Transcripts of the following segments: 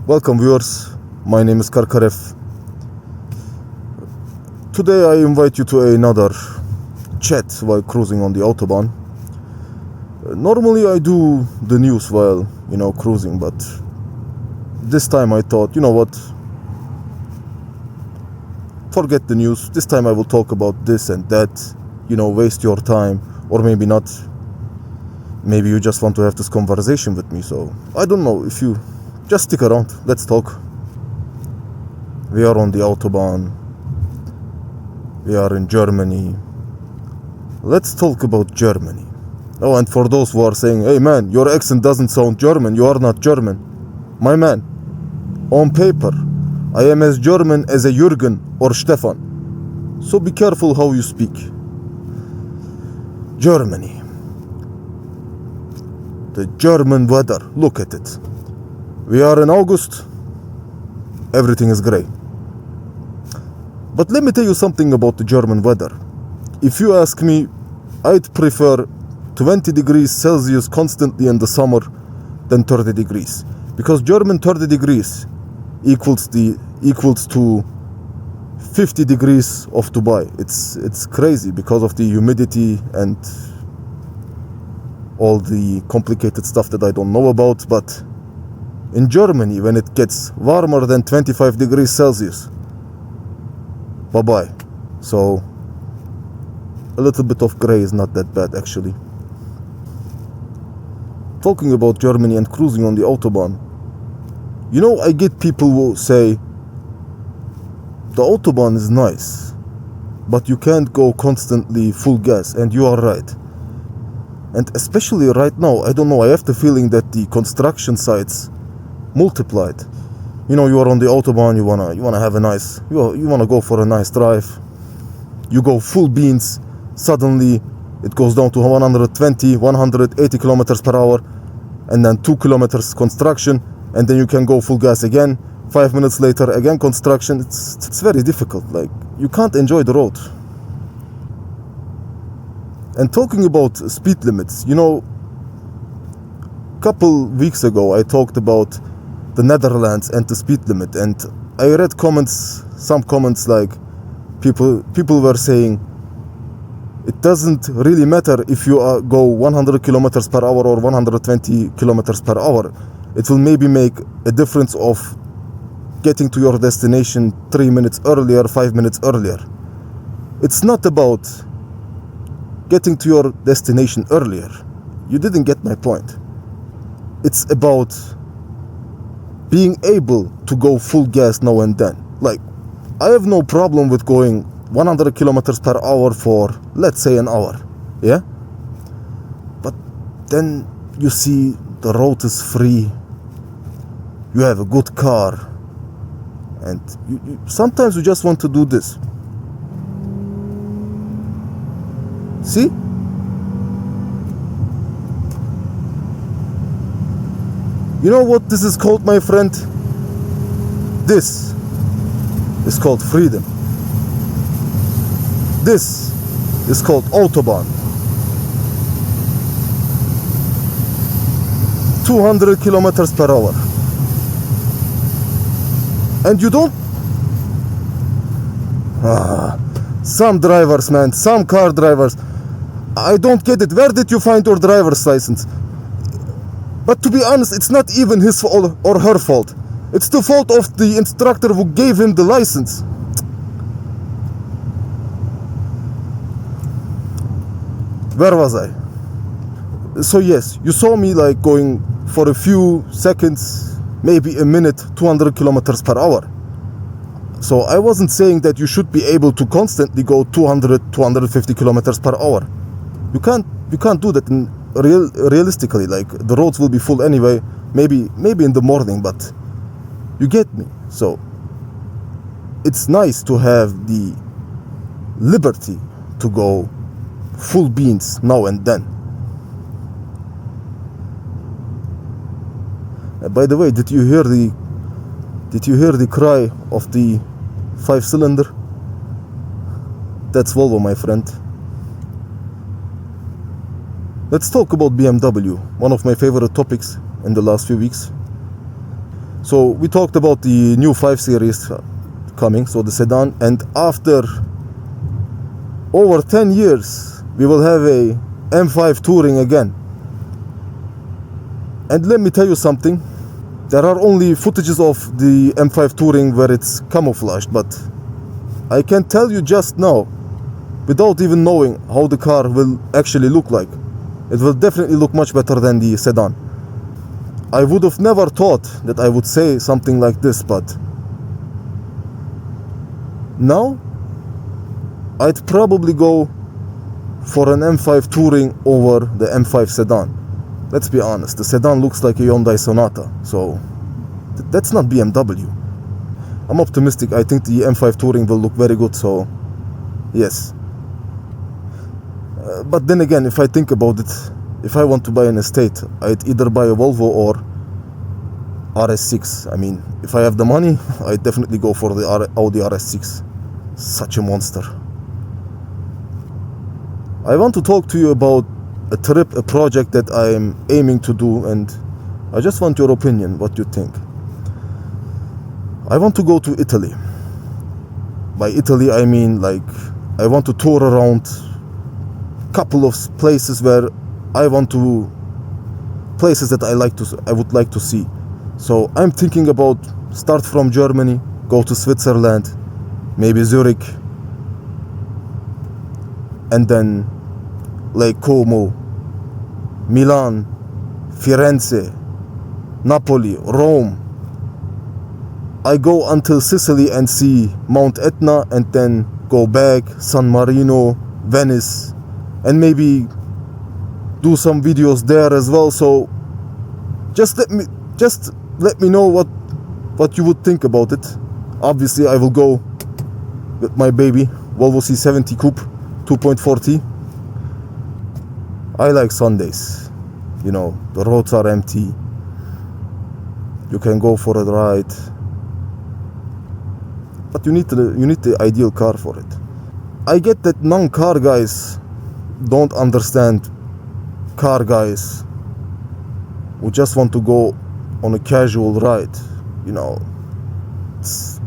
Welcome viewers, my name is Karkarev. Today I invite you to another chat while cruising on the Autobahn. Normally I do the news while, cruising, but this time I thought, you know what, forget the news. This time I will talk about this and that, waste your time, or maybe not. Maybe you just want to have this conversation with me, so I don't know. If you just stick around, let's talk. We are on the Autobahn. We are in Germany. Let's talk about Germany. Oh, and for those who are saying, hey man, your accent doesn't sound German, you are not German. My man, on paper, I am as German as a Jürgen or Stefan. So be careful how you speak. Germany. The German weather, look at it. We are in August, everything is grey. But let me tell you something about the German weather. If you ask me, I'd prefer 20 degrees Celsius constantly in the summer than 30 degrees. Because German 30 degrees equals to 50 degrees of Dubai. It's crazy because of the humidity and all the complicated stuff that I don't know about, but in Germany, when it gets warmer than 25 degrees Celsius, bye-bye. So a little bit of grey is not that bad, actually. Talking about Germany and cruising on the Autobahn, I get people who say the Autobahn is nice, but you can't go constantly full gas, and you are right. And especially right now, I don't know, I have the feeling that the construction sites multiplied. You are on the Autobahn, you wanna have a nice, you wanna go for a nice drive. You go full beans, suddenly it goes down to 120, 180 kilometers per hour, and then 2 kilometers construction, and then you can go full gas again. 5 minutes later, again construction. It's very difficult. Like, you can't enjoy the road. And talking about speed limits, couple weeks ago I talked about the Netherlands and the speed limit, and I read some comments like people were saying it doesn't really matter if you go 100 kilometers per hour or 120 kilometers per hour. It will maybe make a difference of getting to your destination 3 minutes earlier, 5 minutes earlier. It's not about getting to your destination earlier. You didn't get my point. It's about being able to go full gas now and then. Like, I have no problem with going 100 kilometers per hour for, let's say, an hour. Yeah? But then you see the road is free. You have a good car. And sometimes you just want to do this. See? You know what this is called, my friend? This is called freedom. This is called Autobahn. 200 kilometers per hour. And you don't... Some drivers, man, some car drivers, I don't get it. Where did you find your driver's license? But to be honest, it's not even his fault or her fault. It's the fault of the instructor who gave him the license. Where was I? So yes, you saw me like going for a few seconds, maybe a minute, 200 kilometers per hour. So I wasn't saying that you should be able to constantly go 200, 250 kilometers per hour. You can't do that realistically. Like, the roads will be full anyway, maybe in the morning, but you get me. So it's nice to have the liberty to go full beans now and then. By the way, did you hear the cry of the 5-cylinder? That's Volvo, my friend. Let's talk about BMW, one of my favorite topics in the last few weeks. So we talked about the new 5 Series coming, so the sedan, and after over 10 years we will have a M5 Touring again. And let me tell you something, there are only footages of the M5 Touring where it's camouflaged, but I can tell you just now, without even knowing how the car will actually look like, it will definitely look much better than the sedan. I would have never thought that I would say something like this, but now I'd probably go for an M5 Touring over the M5 sedan. Let's be honest, the sedan looks like a Hyundai Sonata, so that's not BMW. I'm optimistic, I think the M5 Touring will look very good, so yes. But then again, if I think about it, if I want to buy an estate, I'd either buy a Volvo or RS6. I mean, if I have the money, I'd definitely go for the Audi RS6. Such a monster. I want to talk to you about a trip, a project that I'm aiming to do, and I just want your opinion, what you think. I want to go to Italy. By Italy, I mean like I want to tour around a couple of places where I want to, places that I would like to see. So I'm thinking about start from Germany, go to Switzerland, maybe Zurich, and then Lake Como, Milan, Firenze, Napoli, Rome. I go until Sicily and see Mount Etna, and then go back, San Marino, Venice, and maybe do some videos there as well. So just let me know what you would think about it. Obviously I will go with my baby Volvo C70 Coupe 2.4T. I like Sundays, you know, the roads are empty, you can go for a ride, but you need the ideal car for it. I get that non-car guys don't understand car guys who just want to go on a casual ride, you know.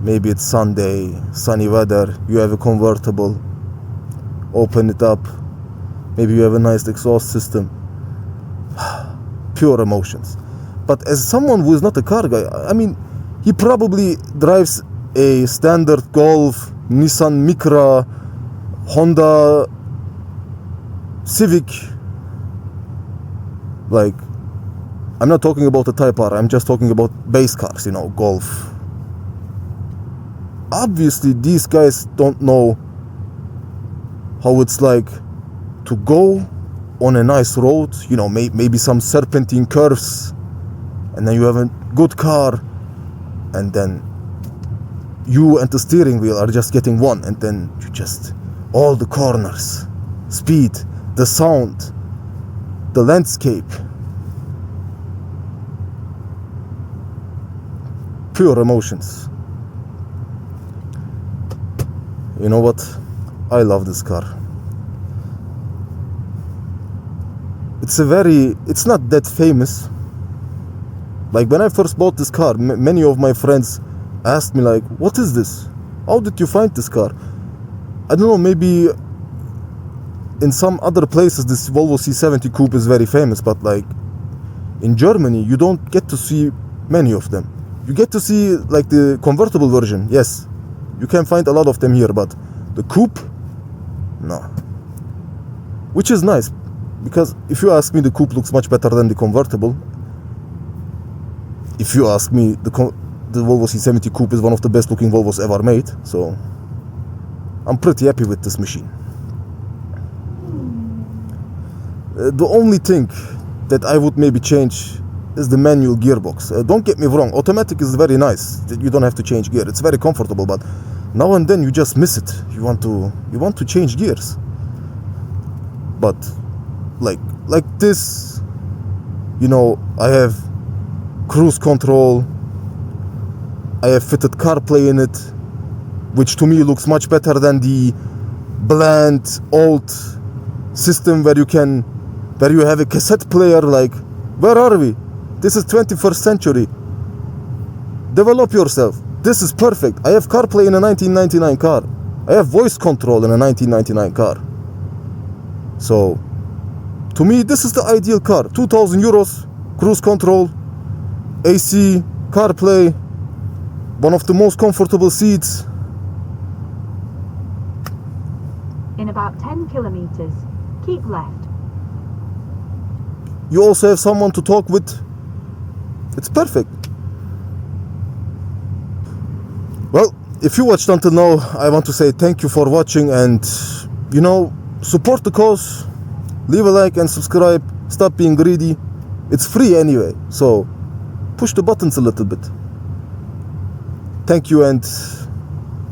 Maybe it's Sunday, sunny weather, you have a convertible, open it up, maybe you have a nice exhaust system. Pure emotions. But as someone who is not a car guy, I mean, he probably drives a standard Golf, Nissan Micra, Honda Civic. Like, I'm not talking about a Type R, I'm just talking about base cars, you know, Golf. Obviously, these guys don't know how it's like to go on a nice road, you know, maybe some serpentine curves, and then you have a good car, and then you and the steering wheel are just getting one, and then you just, all the corners, speed, the sound, the landscape. Pure emotions. You know what? I love this car. It's not that famous. Like when I first bought this car, many of my friends asked me like, what is this? How did you find this car? I don't know, maybe in some other places this Volvo C70 Coupe is very famous, but like in Germany you don't get to see many of them. You get to see like the convertible version, yes. You can find a lot of them here, but the coupe, no. Which is nice, because if you ask me, the coupe looks much better than the convertible. If you ask me, the Volvo C70 Coupe is one of the best looking Volvos ever made, so I'm pretty happy with this machine. The only thing that I would maybe change is the manual gearbox. Don't get me wrong, automatic is very nice. You don't have to change gear. It's very comfortable, but now and then you just miss it. You want to change gears. But like this, you know, I have cruise control. I have fitted CarPlay in it, which to me looks much better than the bland old system where you have a cassette player. Like, where are we? This is 21st century. Develop yourself. This is perfect. I have CarPlay in a 1999 car. I have voice control in a 1999 car. So, to me, this is the ideal car. 2,000 euros, cruise control, AC, CarPlay, one of the most comfortable seats. In about 10 kilometers, keep left. You also have someone to talk with. It's perfect. Well, if you watched until now, I want to say thank you for watching, and support the cause. Leave a like and subscribe. Stop being greedy. It's free anyway, so push the buttons a little bit. Thank you, and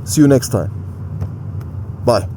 see you next time. Bye.